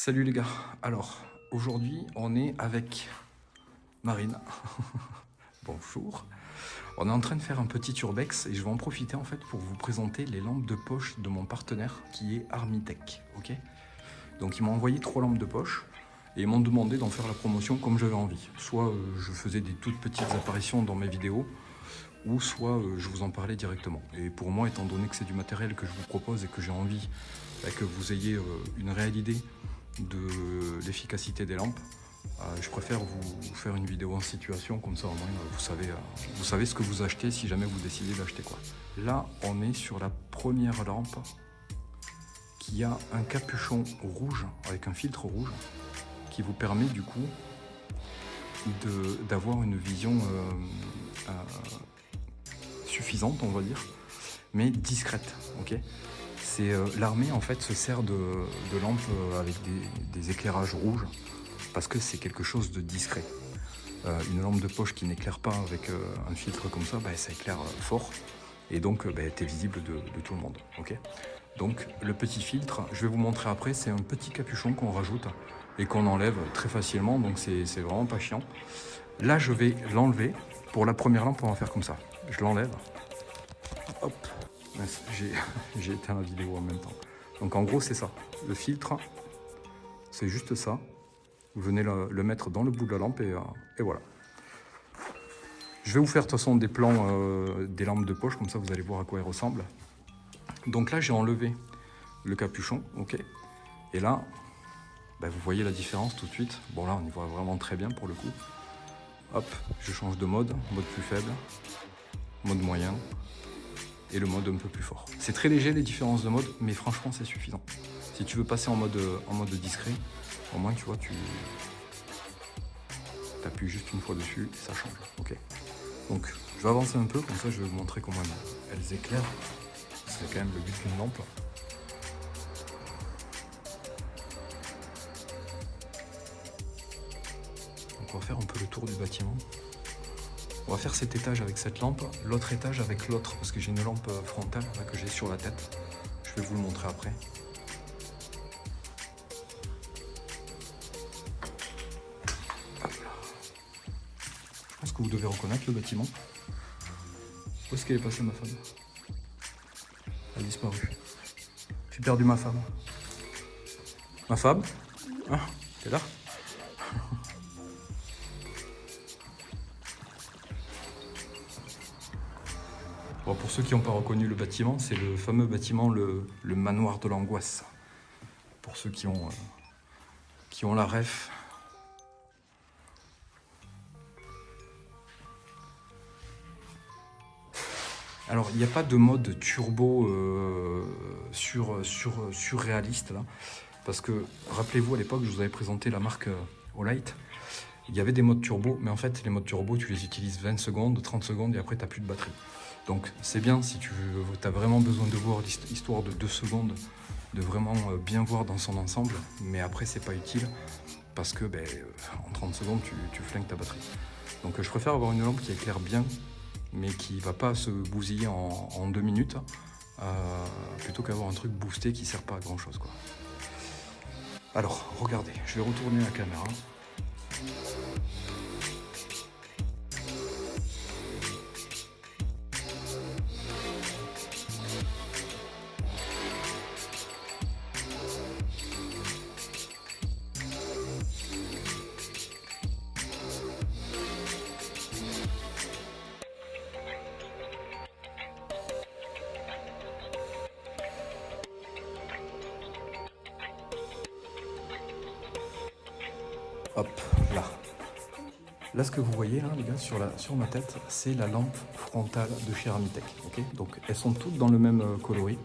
Salut les gars, alors aujourd'hui on est avec Marine, bonjour. On est en train de faire un petit urbex et je vais en profiter en fait pour vous présenter les lampes de poche de mon partenaire qui est Armitech, ok. Donc ils m'ont envoyé 3 lampes de poche et ils m'ont demandé d'en faire la promotion comme j'avais envie. Soit je faisais des toutes petites apparitions dans mes vidéos, ou soit je vous en parlais directement. Et pour moi, étant donné que c'est du matériel que je vous propose et que j'ai envie que vous ayez une réelle idée de l'efficacité des lampes, je préfère vous faire une vidéo en situation, comme ça au moins vous savez ce que vous achetez si jamais vous décidez d'acheter quoi. Là, on est sur la première lampe qui a un capuchon rouge avec un filtre rouge qui vous permet du coup d'avoir une vision suffisante, on va dire, mais discrète, ok. C'est l'armée en fait se sert de lampes avec des éclairages rouges parce que c'est quelque chose de discret. Une lampe de poche qui n'éclaire pas avec un filtre comme ça, ça éclaire fort et donc t'es visible de tout le monde, ok. Donc le petit filtre, je vais vous montrer après, c'est un petit capuchon qu'on rajoute et qu'on enlève très facilement, donc c'est vraiment pas chiant. Là je vais l'enlever. Pour la première lampe on va faire comme ça, je l'enlève, hop. J'ai éteint la vidéo en même temps. Donc en gros c'est ça, le filtre, c'est juste ça. Vous venez le mettre dans le bout de la lampe et voilà. Je vais vous faire de toute façon des plans des lampes de poche, comme ça vous allez voir à quoi elles ressemblent. Donc là j'ai enlevé le capuchon, ok. Et là, vous voyez la différence tout de suite. Bon là on y voit vraiment très bien pour le coup. Hop, je change de mode plus faible, mode moyen. Et le mode un peu plus fort. C'est très léger les différences de mode, mais franchement c'est suffisant. Si tu veux passer en mode discret, au moins tu vois, tu appuies juste une fois dessus et ça change. Ok. Donc je vais avancer un peu, comme ça je vais vous montrer comment elles éclairent. C'est quand même le but d'une lampe. Donc on va faire un peu le tour du bâtiment. On va faire cet étage avec cette lampe, l'autre étage avec l'autre, parce que j'ai une lampe frontale là, que j'ai sur la tête. Je vais vous le montrer après. Hop là. Je pense que vous devez reconnaître le bâtiment. Où est-ce qu'elle est passée ma femme? Elle a disparu. J'ai perdu ma femme. Ma femme? Ah, t'es là? Bon, pour ceux qui n'ont pas reconnu le bâtiment, c'est le fameux bâtiment, le manoir de l'angoisse. Pour ceux qui ont la ref. Alors, il n'y a pas de mode turbo surréaliste là. Parce que, rappelez-vous, à l'époque, je vous avais présenté la marque Olight. Il y avait des modes turbo, mais en fait, les modes turbo, tu les utilises 20 secondes, 30 secondes et après, tu n'as plus de batterie. Donc c'est bien si tu as vraiment besoin de voir l'histoire de 2 secondes, de vraiment bien voir dans son ensemble, mais après c'est pas utile parce que en 30 secondes tu flingues ta batterie. Donc je préfère avoir une lampe qui éclaire bien, mais qui va pas se bousiller en 2 minutes, plutôt qu'avoir un truc boosté qui sert pas à grand chose quoi. Alors regardez, je vais retourner la caméra. Hop, là. Là, ce que vous voyez, là, les gars, sur ma tête, c'est la lampe frontale de chez Armitech. Okay, donc, elles sont toutes dans le même coloris.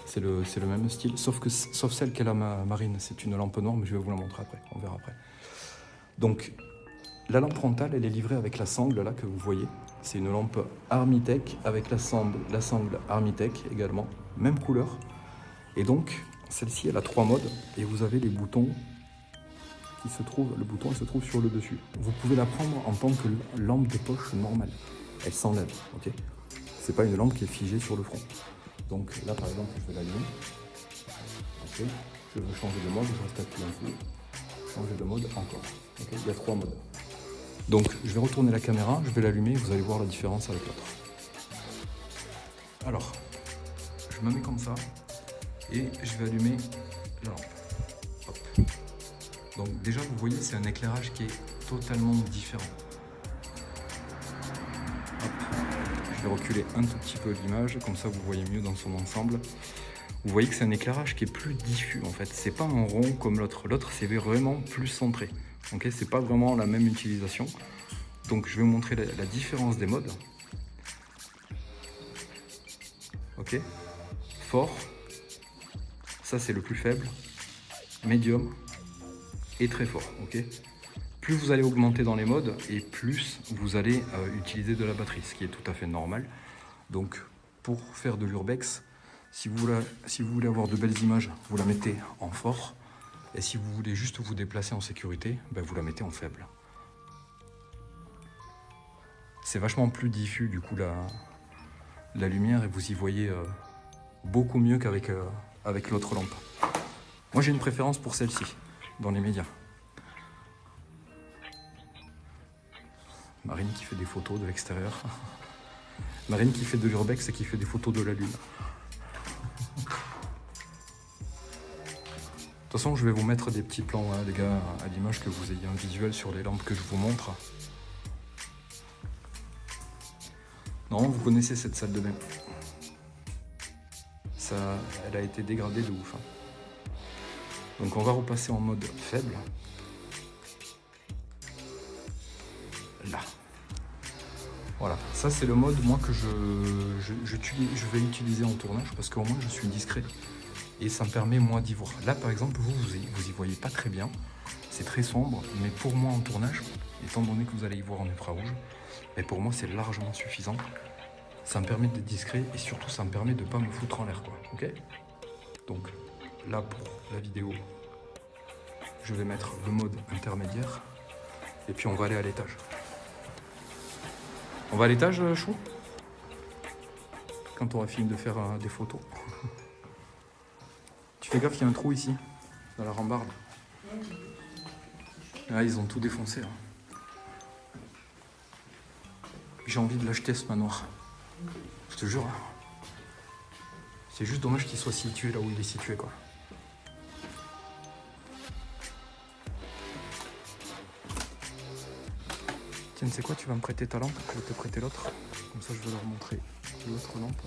C'est le même style, sauf celle qu'elle a Marine. C'est une lampe noire, mais je vais vous la montrer après. On verra après. Donc, la lampe frontale, elle est livrée avec la sangle, là, que vous voyez. C'est une lampe Armitech avec la sangle Armitech également. Même couleur. Et donc, celle-ci, elle a 3 modes. Et vous avez les boutons le bouton se trouve sur le dessus. Vous pouvez la prendre en tant que lampe de poche normale. Elle s'enlève, ok. C'est pas une lampe qui est figée sur le front. Donc là par exemple, je vais l'allumer. Okay. Je veux changer de mode, je reste appuyé un coup. Changer de mode encore. Okay. Il y a 3 modes. Donc je vais retourner la caméra, je vais l'allumer, vous allez voir la différence avec l'autre. Alors, je me mets comme ça et je vais allumer la lampe. Hop. Donc déjà vous voyez c'est un éclairage qui est totalement différent. Hop. Je vais reculer un tout petit peu l'image, comme ça vous voyez mieux dans son ensemble. Vous voyez que c'est un éclairage qui est plus diffus en fait, c'est pas un rond comme l'autre. L'autre c'est vraiment plus centré. Ok, c'est pas vraiment la même utilisation. Donc je vais vous montrer la différence des modes. Ok, fort, ça c'est le plus faible, médium et très fort. Ok, plus vous allez augmenter dans les modes et plus vous allez utiliser de la batterie, ce qui est tout à fait normal. Donc pour faire de l'urbex, si vous voulez avoir de belles images, vous la mettez en fort. Et si vous voulez juste vous déplacer en sécurité, ben vous la mettez en faible. C'est vachement plus diffus du coup la lumière et vous y voyez beaucoup mieux qu'avec avec l'autre lampe. Moi j'ai une préférence pour celle-ci, dans les médias. Marine qui fait des photos de l'extérieur. Marine qui fait de l'urbex et qui fait des photos de la lune. De toute façon, je vais vous mettre des petits plans, hein, les gars, à l'image, que vous ayez un visuel sur les lampes que je vous montre. Non, vous connaissez cette salle de bain. Ça, elle a été dégradée de ouf. Hein. Donc on va repasser en mode faible. Là. Voilà, ça c'est le mode moi que je vais utiliser en tournage parce qu'au moins je suis discret. Et ça me permet moi d'y voir. Là par exemple, vous y voyez pas très bien, c'est très sombre, mais pour moi en tournage, étant donné que vous allez y voir en infrarouge, mais pour moi c'est largement suffisant. Ça me permet d'être discret et surtout ça me permet de pas me foutre en l'air quoi, ok? Donc là pour la vidéo, je vais mettre le mode intermédiaire et puis on va aller à l'étage. On va à l'étage, Chou? Quand on aura fini de faire des photos. Tu fais gaffe, il y a un trou ici, dans la rambarde. Là, ils ont tout défoncé. Hein. J'ai envie de l'acheter ce manoir. Je te jure. Hein. C'est juste dommage qu'il soit situé là où il est situé, quoi. Tiens, c'est quoi? Tu vas me prêter ta lampe? Je vais te prêter l'autre. Comme ça, je vais leur montrer l'autre lampe.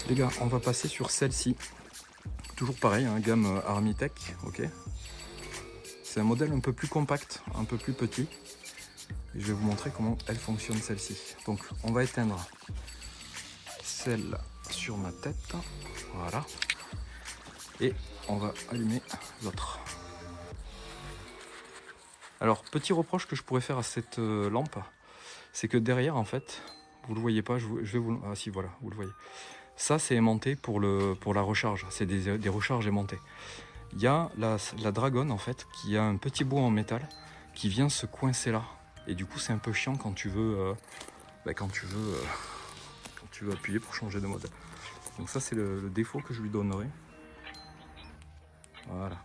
Les gars, on va passer sur celle-ci. Toujours pareil, hein, gamme Armitech, ok. C'est un modèle un peu plus compact, un peu plus petit. Et je vais vous montrer comment elle fonctionne celle-ci. Donc on va éteindre celle sur ma tête, voilà. Et on va allumer l'autre. Alors petit reproche que je pourrais faire à cette lampe, c'est que derrière en fait, vous le voyez pas, je vais vous... Ah si voilà, vous le voyez. Ça c'est aimanté pour la recharge, c'est des recharges aimantées. Il y a la Dragon en fait qui a un petit bout en métal qui vient se coincer là. Et du coup c'est un peu chiant quand tu veux, quand tu veux appuyer pour changer de mode. Donc ça c'est le défaut que je lui donnerai. Voilà.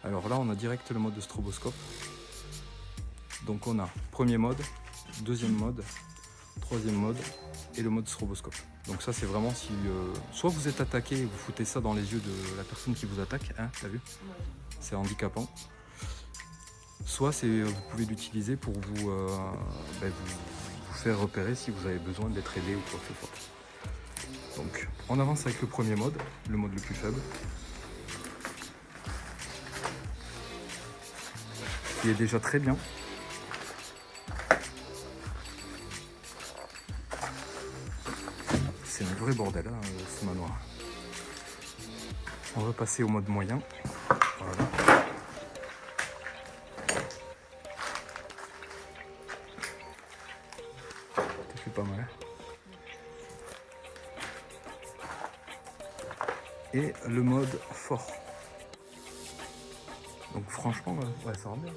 Alors là on a direct le mode de stroboscope. Donc on a premier mode, deuxième mode, troisième mode et le mode stroboscope. Donc ça c'est vraiment si soit vous êtes attaqué et vous foutez ça dans les yeux de la personne qui vous attaque, hein, t'as vu? C'est handicapant. Soit vous pouvez l'utiliser pour vous faire repérer si vous avez besoin d'être aidé ou quoi que ce soit. Donc on avance avec le premier mode, le mode le plus faible. Qui est déjà très bien. c'est un vrai bordel, hein, ce manoir. On va passer au mode moyen. Voilà. Ça fait pas mal. Et le mode fort. Donc franchement, ouais, ça rend bien.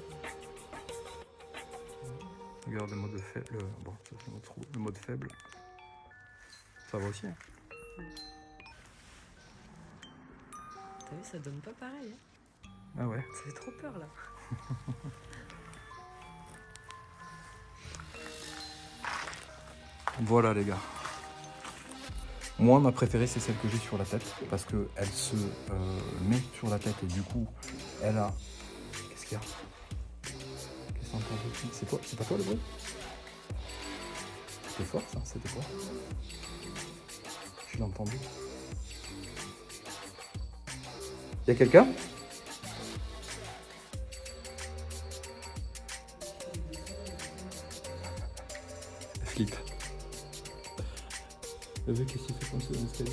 Regarde le mode faible. Bon, ça, le mode faible. Ça va aussi. Hein. T'as vu, ça donne pas pareil. Hein. Ah ouais. Ça fait trop peur là. Voilà les gars. Moi, ma préférée, c'est celle que j'ai sur la tête, parce qu'elle se met sur la tête et du coup, elle a... Qu'est-ce qu'il y a? Qu'est-ce qu'on entend dessus? C'est quoi? C'est pas toi le bruit? C'était fort ça? C'était quoi? Je l'ai entendu. Y a quelqu'un? Flip. T'as vu qu'est-ce qu'il fait comme ça dans l'escalier?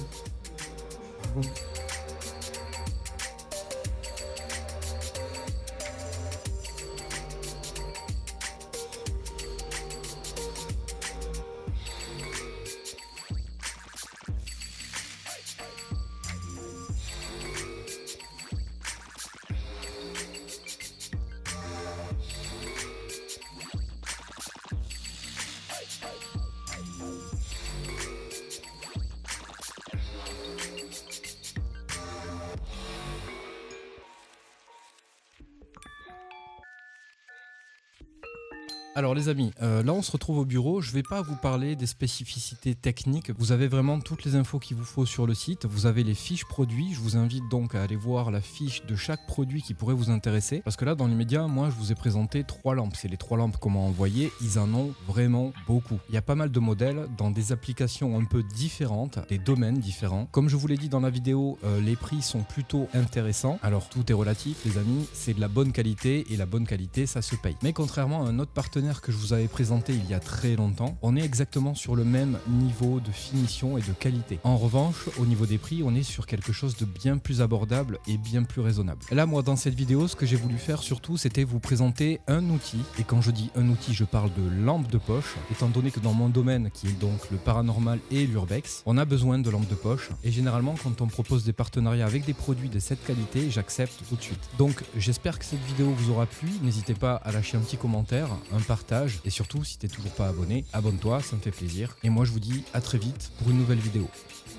Alors les amis, là on se retrouve au bureau, je ne vais pas vous parler des spécificités techniques, vous avez vraiment toutes les infos qu'il vous faut sur le site, vous avez les fiches produits, je vous invite donc à aller voir la fiche de chaque produit qui pourrait vous intéresser, parce que là dans l'immédiat, moi je vous ai présenté 3 lampes, c'est les 3 lampes qu'on m'a envoyées, ils en ont vraiment beaucoup. Il y a pas mal de modèles dans des applications un peu différentes, des domaines différents. Comme je vous l'ai dit dans la vidéo, les prix sont plutôt intéressants, alors tout est relatif les amis, c'est de la bonne qualité et la bonne qualité ça se paye. Mais contrairement à un autre partenaire que je vous avais présenté il y a très longtemps, on est exactement sur le même niveau de finition et de qualité. En revanche, au niveau des prix, on est sur quelque chose de bien plus abordable et bien plus raisonnable. Là, moi, dans cette vidéo, ce que j'ai voulu faire surtout, c'était vous présenter un outil. Et quand je dis un outil, je parle de lampe de poche, étant donné que dans mon domaine, qui est donc le paranormal et l'urbex, on a besoin de lampes de poche. Et généralement, quand on propose des partenariats avec des produits de cette qualité, j'accepte tout de suite. Donc, j'espère que cette vidéo vous aura plu. N'hésitez pas à lâcher un petit commentaire, un partage et surtout si t'es toujours pas abonné, abonne-toi, ça me fait plaisir. Et moi je vous dis à très vite pour une nouvelle vidéo.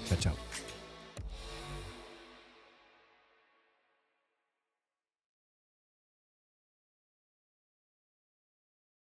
Ciao ciao.